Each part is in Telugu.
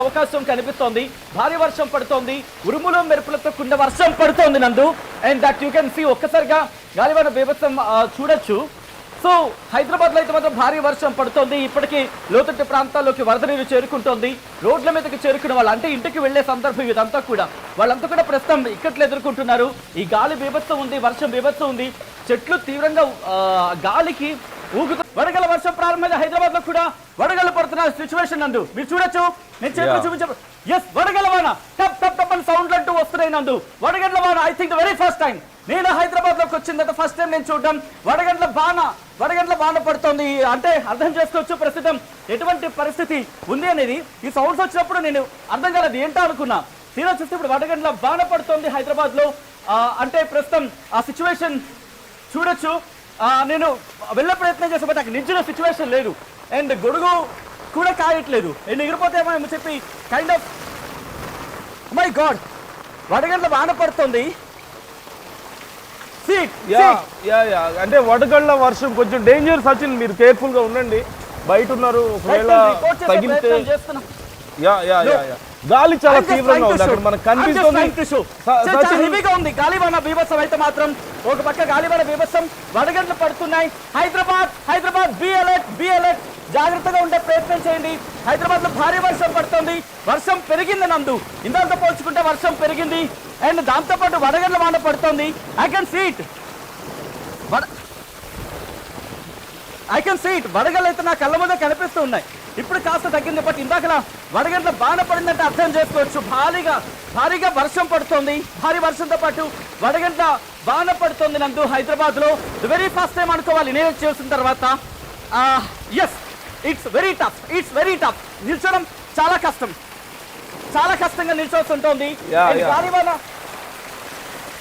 అవకాశం కనిపిస్తోంది. భారీ వర్షం పడుతోంది, ఉరుములు మెరుపులతో కూడిన వర్షం పడుతోంది నందు. And that you can see ఒక్కసారిగా గాలివాన బీభత్సం చూడొచ్చు. సో హైదరాబాద్ లో అయితే మాత్రం భారీ వర్షం పడుతోంది. ఇప్పటికీ లోతట్టు ప్రాంతాల్లోకి వరద నీరు చేరుకుంటోంది. రోడ్ల మీదకి చేరుకున్న వాళ్ళు అంటే ఇంటికి వెళ్లే సందర్భం ఇదంతా కూడా వాళ్ళంతా కూడా ప్రస్తుతం ఇక్కట్లు ఎదుర్కొంటున్నారు. ఈ గాలి బీభత్సం ఉంది, వర్షం బీభత్సం ఉంది. చెట్లు తీవ్రంగా గాలికి ఊగుతూ వడగల వర్షం ప్రారంభమైన హైదరాబాద్ లో కూడా వడగలు పడుతున్న సిచ్యువేషన్ నందు మీరు చూడొచ్చు. నేను చేతులు చూపించ ఎస్ వడగల వాన టప్ టప్ టప్ అని సౌండ్ అంటూ వస్తున్నాయి నందు. వడగండ్ల వాన I think very first time నేను హైదరాబాద్ లోకి వచ్చిందంటే ఫస్ట్ టైం నేను చూడడం వడగండ్ల బాణ పడుతోంది. అంటే అర్థం చేసుకోవచ్చు ప్రస్తుతం ఎటువంటి పరిస్థితి ఉంది అనేది. ఈ సౌండ్స్ వచ్చినప్పుడు నేను అర్థం కాలేదు ఏంటో అనుకున్నా. తీరా చూస్తే ఇప్పుడు వడగండ్ల బాణ పడుతోంది హైదరాబాద్ లో. అంటే ప్రస్తుతం ఆ సిచ్యువేషన్ చూడొచ్చు. నేను వెళ్ళే ప్రయత్నం చేసే బట్ అక్కడ నిల్చున్న సిచ్యువేషన్ లేదు. అండ్ గొడుగు కూడా కాయట్లేదు. నేను ఎగిరిపోతేమో చెప్పి కైండ్ ఆఫ్ మై గాడ్ వడగండ్ల బాణ పడుతుంది. అంటే వడగళ్ళ వర్షం కొంచెం డేంజర్ సచిన్, మీరు కేర్ఫుల్ గా ఉండండి. బయట ఉన్నారు, ఒకవేళ తగిలితే గాలి చాలా తీవ్రంగా ఉంది అక్కడ మనకు కనిపిస్తుంది. హెవీగా ఉంది గాలివాన బీభత్సం. అయితే మాత్రం ఒక పక్క గాలివాన బీభత్సం, వడగండ్లు పడుతున్నాయి. హైదరాబాద్ బి అలర్ట్ జాగ్రత్తగా ఉండే ప్రయత్నం చేయండి. హైదరాబాద్ లో భారీ వర్షం పడుతుంది. వర్షం పెరిగింది నందు, ఇందాక పోల్చుకుంటే వర్షం పెరిగింది. అండ్ దాంతో పాటు వడగండ్ల వాన పడుతుంది. ఐ కెన్ సీ ఇట్ వడగళ్ళు అయితే నా కళ్ళ మీద కనిపిస్తూ ఉన్నాయి. ఇప్పుడు కాస్త తగ్గింది, బట్ ఇందాక వడగండ్ల బాణ పడిందంటే అర్థం చేసుకోవచ్చు. భారీగా వర్షం పడుతుంది. భారీ వర్షంతో పాటు వడగండ్ల బాణ పడుతుంది నందు హైదరాబాద్ లో. వెరీ ఫస్ట్ టైం అనుకోవాలి నేను చేసిన తర్వాత. Yes it's very tough. నిల్చోడం చాలా కష్టంగా నిల్చోవాల్సి ఉంటుంది.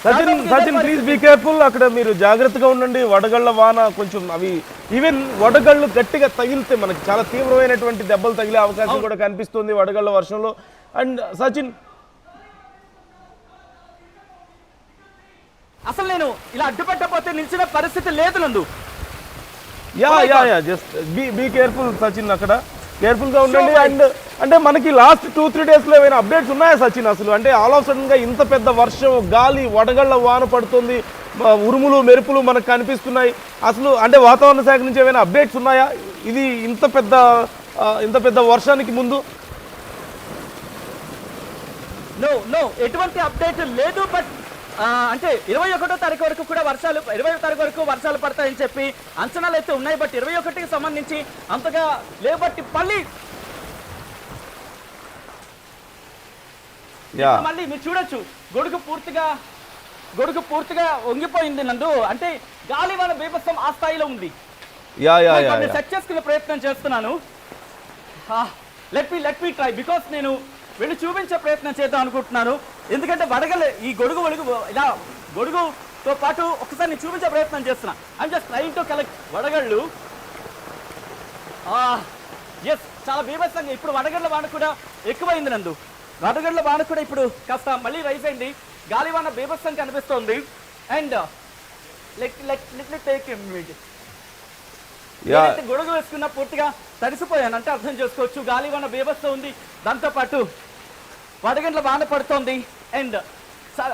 Sachin please be careful. అక్కడ మీరు జాగ్రత్తగా ఉండండి. వడగళ్ళ వాన కొంచెం అవి ఈవెన్ వడగళ్ళు గట్టిగా తగిలితే మనకి చాలా తీవ్రమైనటువంటి దెబ్బలు తగిలే అవకాశం కూడా కనిపిస్తుంది వడగళ్ళ వర్షంలో. అండ్ సచిన్ అసలు నేను ఇలా అడ్డుపెట్టకపోతే నిలిచిన పరిస్థితి లేదు నందు. జస్ట్ బీ కేర్ఫుల్ సచిన్, అక్కడ కేర్ఫుల్ గా ఉండండి. అండ్ అంటే మనకి లాస్ట్ 2-3 days లో ఏమైనా అప్డేట్స్ ఉన్నాయా సచిన్ అసలు? అంటే ఆల్ ఆఫ్ సడన్ గా ఇంత పెద్ద వర్షం, గాలి, వడగళ్ళ వాన పడుతుంది, ఉరుములు మెరుపులు మనకు కనిపిస్తున్నాయి. అసలు అంటే వాతావరణ శాఖ నుంచి ఏమైనా అప్డేట్స్ ఉన్నాయా ఇది ఇంత పెద్ద వర్షానికి ముందు? నో ఎటువంటి అప్డేట్ లేదు. బట్ అంటే 21వ తారీఖు వరకు కూడా 20వ తారీఖు వరకు వర్షాలు పడతాయని చెప్పి అంచనాలు అయితే ఉన్నాయి. బట్ 21కి సంబంధించి అంతగా లేవు. బట్ మళ్ళీ మీరు చూడొచ్చు గొడుగు పూర్తిగా వంగిపోయింది నందు. అంటే గాలివాన బీభత్సం ఆ స్థాయిలో ఉంది. సెట్ చేసుకునే ప్రయత్నం చేస్తున్నాను. లెట్ మీ ట్రై బికాస్ నేను వెళ్ళి చూపించే ప్రయత్నం చేద్దాం అనుకుంటున్నాను. ఎందుకంటే వడగల ఈ ఇలా గొడుగుతో పాటు ఒకసారి నేను చూపించే ప్రయత్నం చేస్తున్నా. I'm just trying to collect వడగళ్ళు. ఎస్ చాలా బీభత్సంగా ఇప్పుడు వడగళ్ళ వాన కూడా ఎక్కువైంది నందు. వడగళ్ళ వాన కూడా ఇప్పుడు కాస్త మళ్ళీ రైజ్ అయింది. గాలివాన బీభత్సం కనిపిస్తోంది. అండ్ గొడుగు వేసుకున్న పూర్తిగా తడిసిపోయాను అంటే అర్థం చేసుకోవచ్చు. గాలివాన బీభత్సం ఉంది, దాంతో పాటు వడగండ్ల వాన పడుతోంది. అండ్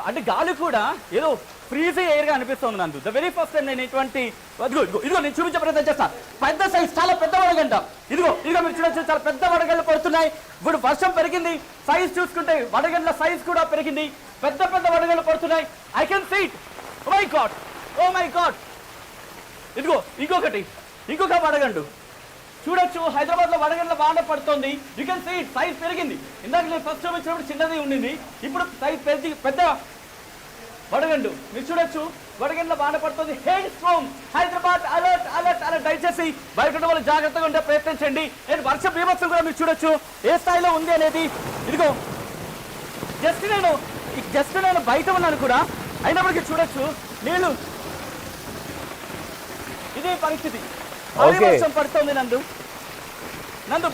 అంటే గాలి కూడా ఏదో ఫ్రీజ్ ఎయిర్ గా అనిపిస్తుంది నందు. ద వెరీ ఫస్ట్ టైం నేను ఇటువంటి ఇదిగో నేను చూపించే ప్రయత్నం చేస్తాను. పెద్ద సైజ్, చాలా పెద్ద వడగంట. ఇదిగో మీరు చూడొచ్చు, చాలా పెద్ద వడగళ్ళు పడుతున్నాయి. ఇప్పుడు వర్షం పెరిగింది, సైజ్ చూసుకుంటే వడగండ్ల సైజ్ కూడా పెరిగింది. పెద్ద వడగళ్ళు పడుతున్నాయి. I can see it. Oh my god ఇదిగో ఇంకొక వడగండు చూడొచ్చు. హైదరాబాద్ లో వడగండ్ల వాన పడుతుంది. You can see it. Size పెరిగింది. ఇందాక నేను ఫస్ట్ చూపించినప్పుడు చిన్నది ఉండింది, ఇప్పుడు సైజ్ పెద్ద వడగండు మీరు చూడొచ్చు. వడగండ్ల వాన పడుతుంది. Hail storm Hyderabad alert. దయచేసి బయట వాళ్ళు జాగ్రత్తగా ఉండే ప్రయత్నం చేయండి. అండ్ వర్ష బీభత్సం కూడా మీరు చూడొచ్చు ఏ స్థాయిలో ఉంది అనేది. ఇదిగో జస్ట్ నేను బయట ఉన్నాను కూడా, అయినప్పటికీ చూడొచ్చు నీళ్ళు. ఇదే పరిస్థితి. భారీ వర్షం పడుతోంది నందు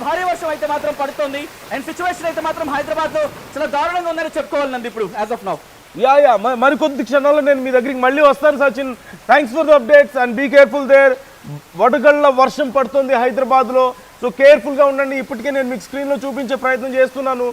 భారీ వర్షం అయితే మాత్రం పడుతోంది. అండ్ సిచ్యువేషన్ అయితే మాత్రం హైదరాబాద్ లో చాలా దారుణంగా ఉందని చెప్పుకోవాలి నందు ఇప్పుడు యాజ్ ఆఫ్ నౌ. మరికొద్ది క్షణాల్లో నేను మీ దగ్గరికి మళ్ళీ వస్తాను Sachin. Thanks for the updates and be careful there. వడగళ్ళ వర్షం పడుతుంది హైదరాబాద్ లో. సో కేర్ఫుల్గా ఉండండి. ఇప్పటికే నేను మీకు స్క్రీన్లో చూపించే ప్రయత్నం చేస్తున్నాను.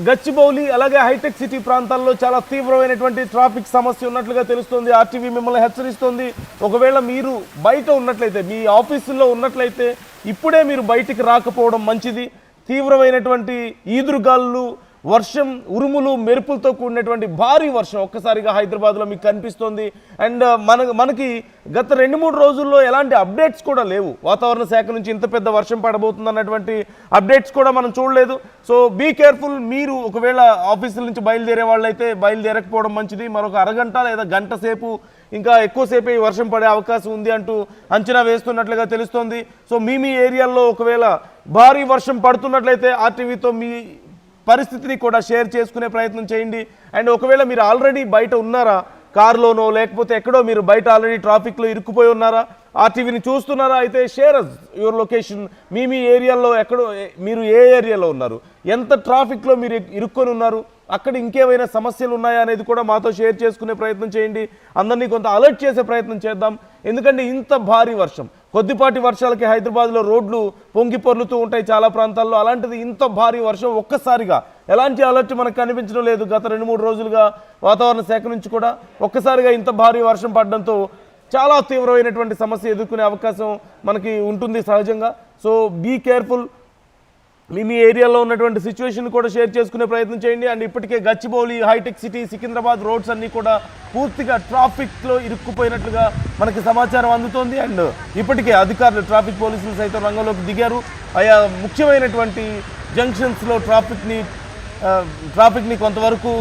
గచ్చిబౌలి అలాగే హైటెక్ సిటీ ప్రాంతాల్లో చాలా తీవ్రమైనటువంటి ట్రాఫిక్ సమస్య ఉన్నట్లుగా తెలుస్తుంది. ఆర్టీవీ మిమ్మల్ని హెచ్చరిస్తుంది. ఒకవేళ మీరు బయట ఉన్నట్లయితే, మీ ఆఫీసుల్లో ఉన్నట్లయితే ఇప్పుడే మీరు బయటికి రాకపోవడం మంచిది. తీవ్రమైనటువంటి ఈదురుగాలు, వర్షం, ఉరుములు, మెరుపులతో కూడినటువంటి భారీ వర్షం ఒక్కసారిగా హైదరాబాద్లో మీకు కనిపిస్తోంది. అండ్ మనకి గత 2-3 రోజుల్లో ఎలాంటి అప్డేట్స్ కూడా లేవు. వాతావరణ శాఖ నుంచి ఇంత పెద్ద వర్షం పడబోతుంది అన్నటువంటి అప్డేట్స్ కూడా మనం చూడలేదు. So be careful. మీరు ఒకవేళ ఆఫీసుల నుంచి బయలుదేరే వాళ్ళైతే బయలుదేరకపోవడం మంచిది. మరొక అరగంట లేదా గంట సేపు, ఇంకా ఎక్కువసేపు ఈ వర్షం పడే అవకాశం ఉంది అంటూ అంచనా వేస్తున్నట్లుగా తెలుస్తోంది. సో మీ ఏరియాల్లో ఒకవేళ భారీ వర్షం పడుతున్నట్లయితే ఆర్టీవీతో మీ పరిస్థితిని కూడా షేర్ చేసుకునే ప్రయత్నం చేయండి. అండ్ ఒకవేళ మీరు ఆల్రెడీ బయట ఉన్నారా, కార్లోనో లేకపోతే ఎక్కడో మీరు బయట ఆల్రెడీ ట్రాఫిక్లో ఇరుక్కుపోయి ఉన్నారా, ఆర్టీవీని చూస్తున్నారా, అయితే షేర్ యువర్ లొకేషన్. మీ ఏరియాలో ఎక్కడో, మీరు ఏ ఏరియాలో ఉన్నారు, ఎంత ట్రాఫిక్లో మీరు ఇరుక్కొని ఉన్నారు, అక్కడ ఇంకేమైనా సమస్యలు ఉన్నాయా అనేది కూడా మాతో షేర్ చేసుకునే ప్రయత్నం చేయండి. అందరినీ కొంత అలర్ట్ చేసే ప్రయత్నం చేద్దాం. ఎందుకంటే ఇంత భారీ వర్షం, కొద్దిపాటి వర్షాలకి హైదరాబాద్లో రోడ్లు పొంగి పొర్లుతూ ఉంటాయి చాలా ప్రాంతాల్లో. అలాంటిది ఇంత భారీ వర్షం ఒక్కసారిగా ఎలాంటి అలర్ట్ మనకు కనిపించడం లేదు గత 2-3 రోజులుగా వాతావరణ శాఖ నుంచి కూడా. ఒక్కసారిగా ఇంత భారీ వర్షం పడడంతో చాలా తీవ్రమైనటువంటి సమస్య ఎదుర్కొనే అవకాశం మనకి ఉంటుంది సహజంగా. So be careful. మీ ఏరియాలో ఉన్నటువంటి సిచ్యువేషన్ కూడా షేర్ చేసుకునే ప్రయత్నం చేయండి. అండ్ ఇప్పటికే గచ్చిబౌలి, హైటెక్ సిటీ, సికింద్రాబాద్ రోడ్స్ అన్నీ కూడా పూర్తిగా ట్రాఫిక్లో ఇరుక్కుపోయినట్లుగా మనకి సమాచారం అందుతోంది. అండ్ ఇప్పటికే అధికారులు, ట్రాఫిక్ పోలీసులు సైతం రంగంలోకి దిగారు. ఆయా ముఖ్యమైనటువంటి జంక్షన్స్లో ట్రాఫిక్ని కొంతవరకు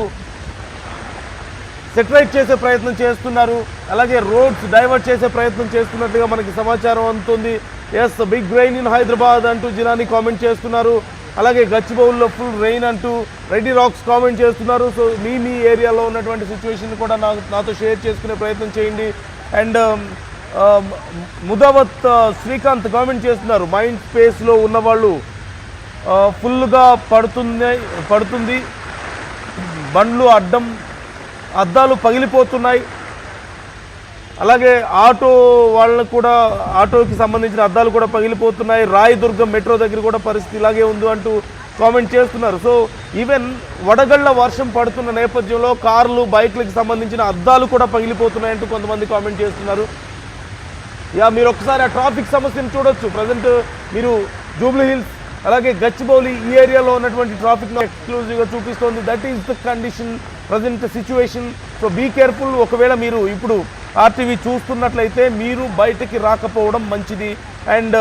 సెటరైట్ చేసే ప్రయత్నం చేస్తున్నారు. అలాగే రోడ్స్ డైవర్ట్ చేసే ప్రయత్నం చేస్తున్నట్లుగా మనకి సమాచారం అందుతుంది. Yes, big rain in Hyderabad అంటూ జిలాని కామెంట్ చేస్తున్నారు. అలాగే గచ్చిబౌలిలో ఫుల్ రెయిన్ అంటూ రెడ్డి రాక్స్ కామెంట్ చేస్తున్నారు. సో మీ ఏరియాలో ఉన్నటువంటి సిచ్యువేషన్ కూడా నాతో షేర్ చేసుకునే ప్రయత్నం చేయండి. అండ్ ముదావత్ శ్రీకాంత్ కామెంట్ చేస్తున్నారు, మైండ్ స్పేస్లో ఉన్నవాళ్ళు ఫుల్గా పడుతుంది, బండ్లు అద్దాలు పగిలిపోతున్నాయి. అలాగే ఆటో వాళ్ళకు కూడా, ఆటోకి సంబంధించిన అద్దాలు కూడా పగిలిపోతున్నాయి. రాయదుర్గం మెట్రో దగ్గర కూడా పరిస్థితి ఇలాగే ఉంది అంటూ కామెంట్ చేస్తున్నారు. సో ఈవెన్ వడగళ్ల వర్షం పడుతున్న నేపథ్యంలో కార్లు, బైక్లకు సంబంధించిన అద్దాలు కూడా పగిలిపోతున్నాయంటూ కొంతమంది కామెంట్ చేస్తున్నారు. మీరు ఒక్కసారి ఆ ట్రాఫిక్ సమస్యను చూడొచ్చు. ప్రజెంట్ మీరు జూబ్లీ హిల్స్ అలాగే గచ్చిబౌలి ఈ ఏరియాలో ఉన్నటువంటి ట్రాఫిక్ ఎక్స్క్లూజివ్గా చూపిస్తోంది. That is the condition, present situation. So be careful. ఒకవేళ మీరు ఇప్పుడు ఆర్టీవీ చూస్తున్నట్లయితే మీరు బయటకి రాకపోవడం మంచిది. అండ్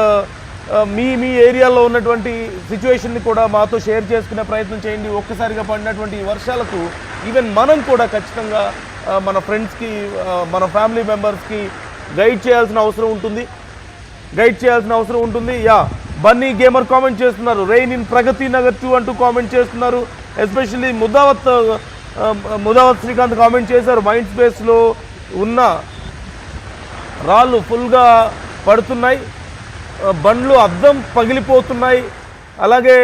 మీ ఏరియాలో ఉన్నటువంటి సిచ్యువేషన్ని కూడా మాతో షేర్ చేసుకునే ప్రయత్నం చేయండి. ఒక్కసారిగా పడినటువంటి వర్షాలకు ఈవెన్ మనం కూడా ఖచ్చితంగా మన ఫ్రెండ్స్కి, మన ఫ్యామిలీ మెంబర్స్కి గైడ్ చేయాల్సిన అవసరం ఉంటుంది. బన్నీ గేమర్ కామెంట్ చేస్తున్నారు, రెయిన్ ఇన్ ప్రగతి నగర్ 2 అంటూ కామెంట్ చేస్తున్నారు. ఎస్పెషల్లీ ముదావత్ శ్రీకాంత్ కామెంట్ చేశారు, మైండ్ స్పేస్లో ఉన్న రాళ్ళు ఫుల్గా పడుతున్నాయి, బండ్లు అద్దం పగిలిపోతున్నాయి, అలాగే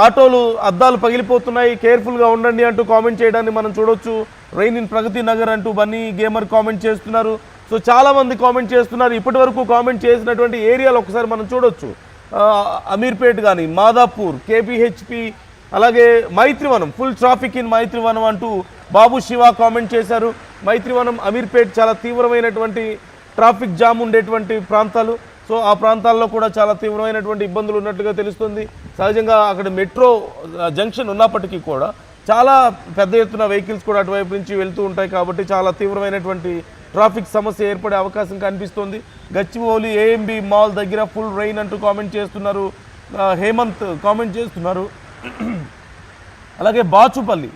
ఆటోలు అద్దాలు పగిలిపోతున్నాయి, కేర్ఫుల్గా ఉండండి అంటూ కామెంట్ చేయడాన్ని మనం చూడొచ్చు. రెయిన్ ఇన్ ప్రగతి నగర్ అంటూ బన్నీ గేమర్ కామెంట్ చేస్తున్నారు. సో చాలామంది కామెంట్ చేస్తున్నారు. ఇప్పటి వరకు కామెంట్ చేసినటువంటి ఏరియాలు ఒకసారి మనం చూడొచ్చు. అమీర్పేట్ కానీ, మాదాపూర్, కేపీహెచ్పి, అలాగే Maitrivanam, full traffic in Maitrivanam అంటూ బాబు శివ కామెంట్ చేశారు. మైత్రివనం, అమీర్పేట్ చాలా తీవ్రమైనటువంటి ట్రాఫిక్ జామ్ ఉండేటువంటి ప్రాంతాలు. సో ఆ ప్రాంతాల్లో కూడా చాలా తీవ్రమైనటువంటి ఇబ్బందులు ఉన్నట్టుగా తెలుస్తుంది. సహజంగా అక్కడ మెట్రో జంక్షన్ ఉన్నప్పటికీ కూడా చాలా పెద్ద ఎత్తున వెహికల్స్ కూడా అటువైపు నుంచి వెళ్తూ ఉంటాయి. కాబట్టి చాలా తీవ్రమైనటువంటి ట్రాఫిక్ సమస్య ఏర్పడే అవకాశం కనిపిస్తోంది. గచ్చిబౌలి ఏఎంబి మాల్ దగ్గర ఫుల్ రెయిన్ అంటూ కామెంట్ చేస్తున్నారు. హేమంత్ కామెంట్ చేస్తున్నారు. అలాగే బాచుపల్లి,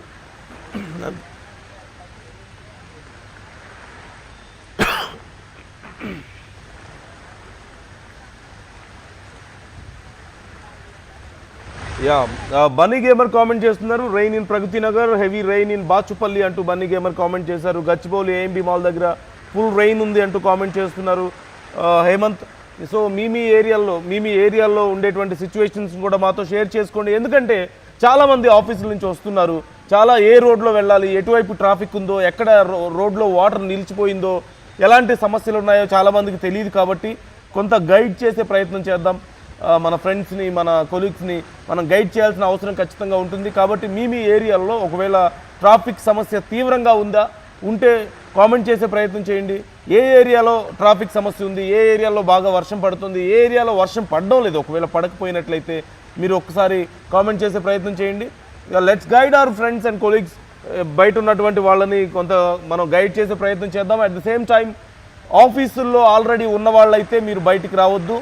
బన్నీ గేమర్ కామెంట్ చేస్తున్నారు, rain in Pragathi Nagar, heavy rain in Bachupalli అంటూ బన్నీ గేమర్ కామెంట్ చేశారు. గచ్చిబౌలి ఏఎంబి మాల్ దగ్గర ఫుల్ రెయిన్ ఉంది అంటూ కామెంట్ చేస్తున్నారు హేమంత్. సో మీ ఏరియాల్లో ఉండేటువంటి సిచ్యువేషన్స్ కూడా మాతో షేర్ చేసుకోండి. ఎందుకంటే చాలామంది ఆఫీసుల నుంచి వస్తున్నారు. చాలా ఏ రోడ్లో వెళ్ళాలి, ఎటువైపు ట్రాఫిక్ ఉందో, ఎక్కడ రోడ్లో వాటర్ నిలిచిపోయిందో, ఎలాంటి సమస్యలు ఉన్నాయో చాలామందికి తెలియదు. కాబట్టి కొంత గైడ్ చేసే ప్రయత్నం చేద్దాం. మన ఫ్రెండ్స్ని మన కొలీగ్స్ని మనం గైడ్ చేయాల్సిన అవసరం ఖచ్చితంగా ఉంటుంది. కాబట్టి మీ ఏరియాలో ఒకవేళ ట్రాఫిక్ సమస్య తీవ్రంగా ఉంటే కామెంట్ చేసే ప్రయత్నం చేయండి. ఏ ఏరియాలో ట్రాఫిక్ సమస్య ఉంది, ఏ ఏరియాలో బాగా వర్షం పడుతుంది, ఏ ఏరియాలో వర్షం పడడం లేదు, ఒకవేళ పడకపోయినట్లయితే మీరు ఒకసారి కామెంట్ చేసే ప్రయత్నం చేయండి. Let's guide our friends and colleagues. బయట ఉన్నటువంటి వాళ్ళని కొంత మనం గైడ్ చేసే ప్రయత్నం చేద్దాం. అట్ ద సేమ్ టైం ఆఫీసుల్లో ఆల్రెడీ ఉన్న వాళ్ళైతే మీరు బయటికి రావద్దు,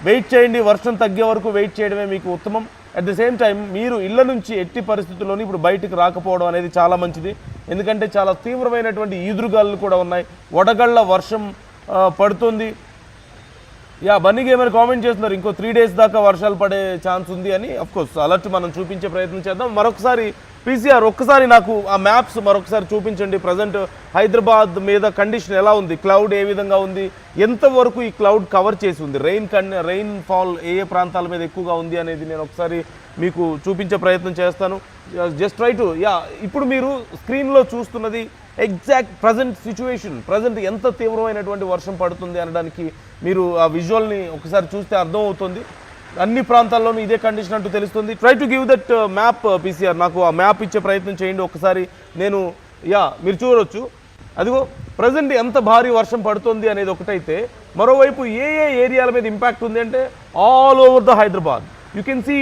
వెయిట్ చేయండి. వర్షం తగ్గే వరకు వెయిట్ చేయడమే మీకు ఉత్తమం. అట్ ద సేమ్ టైం మీరు ఇళ్ళ నుంచి ఎట్టి పరిస్థితుల్లోని ఇప్పుడు బయటికి రాకపోవడం అనేది చాలా మంచిది. ఎందుకంటే చాలా తీవ్రమైనటువంటి ఈదురుగాలు కూడా ఉన్నాయి, వడగళ్ళ వర్షం పడుతుంది. బన్నీ గేమర్ కామెంట్ చేస్తున్నారు ఇంకో 3 days దాకా వర్షాలు పడే ఛాన్స్ ఉంది అని. అఫ్కోర్స్ అలర్ట్ మనం చూపించే ప్రయత్నం చేద్దాం. మరొకసారి పీసీఆర్ ఒక్కసారి నాకు ఆ మ్యాప్స్ మరొకసారి చూపించండి. ప్రజెంట్ హైదరాబాద్ మీద కండిషన్ ఎలా ఉంది, క్లౌడ్ ఏ విధంగా ఉంది, ఎంతవరకు ఈ క్లౌడ్ కవర్ చేసి ఉంది, రెయిన్ ఫాల్ ఏ ప్రాంతాల మీద ఎక్కువగా ఉంది అనేది నేను ఒకసారి మీకు చూపించే ప్రయత్నం చేస్తాను. జస్ట్ ట్రై టు ఇప్పుడు మీరు స్క్రీన్లో చూస్తున్నది ఎగ్జాక్ట్ ప్రజెంట్ సిచ్యువేషన్. ప్రజెంట్ ఎంత తీవ్రమైనటువంటి వర్షం పడుతుంది అనడానికి మీరు ఆ విజువల్ని ఒకసారి చూస్తే అర్థమవుతుంది. అన్ని ప్రాంతాల్లోనూ ఇదే కండిషన్ అంటూ తెలుస్తుంది. Try to give that map PCR. నాకు ఆ మ్యాప్ ఇచ్చే ప్రయత్నం చేయండి ఒకసారి. నేను మీరు చూడవచ్చు, అదిగో ప్రజెంట్ ఎంత భారీ వర్షం పడుతుంది అనేది ఒకటైతే, మరోవైపు ఏ ఏరియాల మీద ఇంపాక్ట్ ఉంది అంటే all over the Hyderabad. You can see.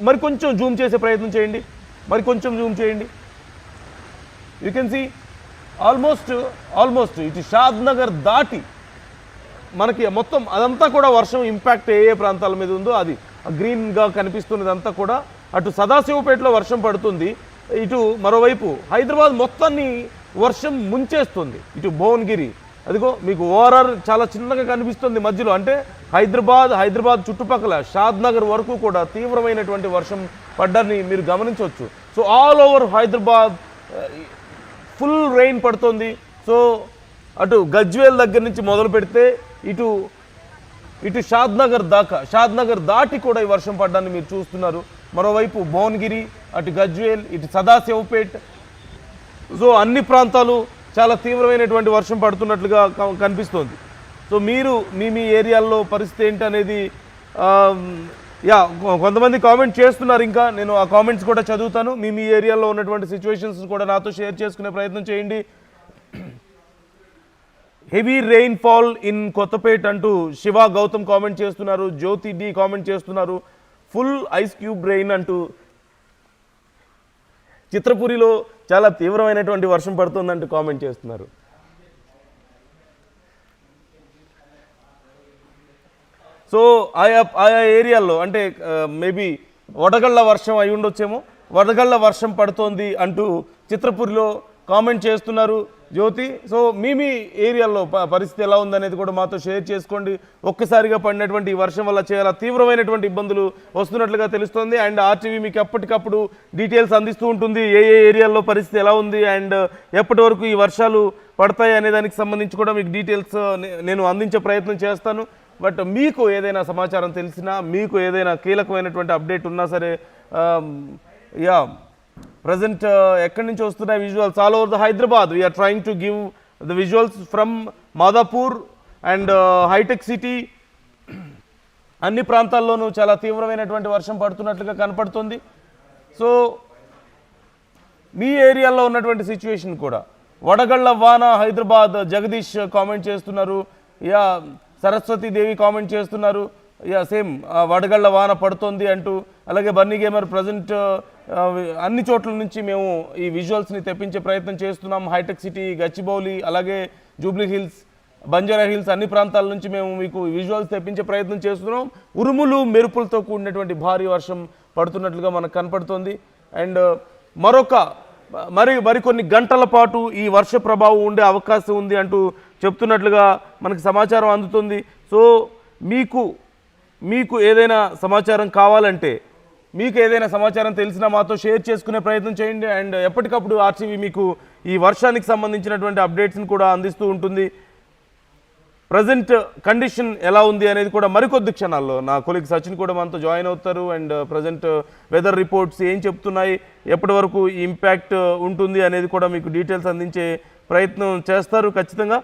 మరి కొంచెం జూమ్ చేసే ప్రయత్నం చేయండి, మరి కొంచెం జూమ్ చేయండి. యూ కెన్ సీ ఆల్మోస్ట్ ఇటు షాద్ నగర్ దాటి మనకి మొత్తం అదంతా కూడా వర్షం ఇంపాక్ట్ ఏ ప్రాంతాల మీద ఉందో అది గ్రీన్గా కనిపిస్తున్నదంతా కూడా. అటు సదాశివపేటలో వర్షం పడుతుంది, ఇటు మరోవైపు హైదరాబాద్ మొత్తాన్ని వర్షం ముంచేస్తుంది. ఇటు భువనగిరి, అదిగో మీకు ఓఆర్ఆర్ చాలా చిన్నగా కనిపిస్తుంది మధ్యలో. అంటే హైదరాబాద్ చుట్టుపక్కల షాద్ నగర్ వరకు కూడా తీవ్రమైనటువంటి వర్షం పడ్డాన్ని మీరు గమనించవచ్చు. So all over Hyderabad full rain పడుతుంది. సో అటు గజ్వేల్ దగ్గర నుంచి మొదలు పెడితే ఇటు షాద్ నగర్ దాటి కూడా ఈ వర్షం పడ్డాన్ని మీరు చూస్తున్నారు. మరోవైపు భువనగిరి, అటు గజ్వేల్, ఇటు సదాశివపేట్. సో అన్ని ప్రాంతాలు చాలా తీవ్రమైనటువంటి వర్షం పడుతున్నట్లుగా కనిపిస్తోంది. సో మీరు మీ ఏరియాల్లో పరిస్థితి ఏంటనేది కొంతమంది కామెంట్ చేస్తున్నారు. ఇంకా నేను ఆ కామెంట్స్ కూడా చదువుతాను. మీ ఏరియాలో ఉన్నటువంటి సిచ్యువేషన్స్ కూడా నాతో షేర్ చేసుకునే ప్రయత్నం చేయండి. Heavy rain fall in Kothapet అంటూ శివ గౌతమ్ కామెంట్ చేస్తున్నారు. జ్యోతి డి కామెంట్ చేస్తున్నారు. ఫుల్ ఐస్ క్యూబ్ రెయిన్ అంటూ చిత్రపురిలో చాలా తీవ్రమైనటువంటి వర్షం పడుతుందంటూ కామెంట్ చేస్తున్నారు. సో ఆయా ఏరియాల్లో అంటే మేబీ వడగళ్ళ వర్షం అయి ఉండొచ్చేమో, వడగళ్ళ వర్షం పడుతోంది అంటూ చిత్రపురిలో కామెంట్ చేస్తున్నారు జ్యోతి. సో మీ ఏరియాలో పరిస్థితి ఎలా ఉందనేది కూడా మాతో షేర్ చేసుకోండి. ఒక్కసారిగా పడినటువంటి ఈ వర్షం వల్ల చాలా తీవ్రమైనటువంటి ఇబ్బందులు వస్తున్నట్లుగా తెలుస్తోంది. అండ్ ఆర్టీవీ మీకు ఎప్పటికప్పుడు డీటెయిల్స్ అందిస్తూ ఉంటుంది, ఏ ఏరియాల్లో పరిస్థితి ఎలా ఉంది అండ్ ఎప్పటి వరకు ఈ వర్షాలు పడతాయి అనే దానికి సంబంధించి కూడా మీకు డీటెయిల్స్ నేను అందించే ప్రయత్నం చేస్తాను. బట్ మీకు ఏదైనా సమాచారం తెలిసినా, మీకు ఏదైనా కీలకమైనటువంటి అప్డేట్ ఉన్నా సరే, ప్రజెంట్ ఎక్కడి నుంచి వస్తున్నాయి visuals all over the Hyderabad. We're trying to give the visuals from Madhapur and హైటెక్ సిటీ. అన్ని ప్రాంతాల్లోనూ చాలా తీవ్రమైనటువంటి వర్షం పడుతున్నట్లుగా కనపడుతుంది. సో మీ ఏరియాలో ఉన్నటువంటి సిచ్యువేషన్ కూడా వడగళ్ళ వాన హైదరాబాద్. జగదీష్ కామెంట్ చేస్తున్నారు. సరస్వతీదేవి కామెంట్ చేస్తున్నారు. సేమ్ వడగళ్ళ వాన పడుతుంది అంటూ. అలాగే బన్నీ గేమర్ ప్రజెంట్ అన్ని చోట్ల నుంచి మేము ఈ విజువల్స్ని తెప్పించే ప్రయత్నం చేస్తున్నాం. హైటెక్ సిటీ, గచ్చిబౌలి, అలాగే జూబ్లీ హిల్స్, బంజారా హిల్స్ అన్ని ప్రాంతాల నుంచి మేము మీకు విజువల్స్ తెప్పించే ప్రయత్నం చేస్తున్నాం. ఉరుములు మెరుపులతో కూడినటువంటి భారీ వర్షం పడుతున్నట్లుగా మనకు కనపడుతుంది. అండ్ మరికొన్ని గంటల పాటు ఈ వర్ష ప్రభావం ఉండే అవకాశం ఉంది అంటూ చెప్తున్నట్లుగా మనకు సమాచారం అందుతుంది. సో మీకు ఏదైనా సమాచారం కావాలంటే, మీకు ఏదైనా సమాచారం తెలిసినా మాతో షేర్ చేసుకునే ప్రయత్నం చేయండి. అండ్ ఎప్పటికప్పుడు ఆర్టీవీ మీకు ఈ వర్షానికి సంబంధించినటువంటి అప్డేట్స్ని కూడా అందిస్తూ ఉంటుంది. ప్రజెంట్ కండిషన్ ఎలా ఉంది అనేది కూడా మరికొద్ది క్షణాల్లో నా కొలీగ్ సచిన్ కూడా మనతో జాయిన్ అవుతారు. అండ్ ప్రజెంట్ వెదర్ రిపోర్ట్స్ ఏం చెప్తున్నాయి, ఎప్పటి వరకు ఇంపాక్ట్ ఉంటుంది అనేది కూడా మీకు డీటెయిల్స్ అందించే ప్రయత్నం చేస్తారు ఖచ్చితంగా.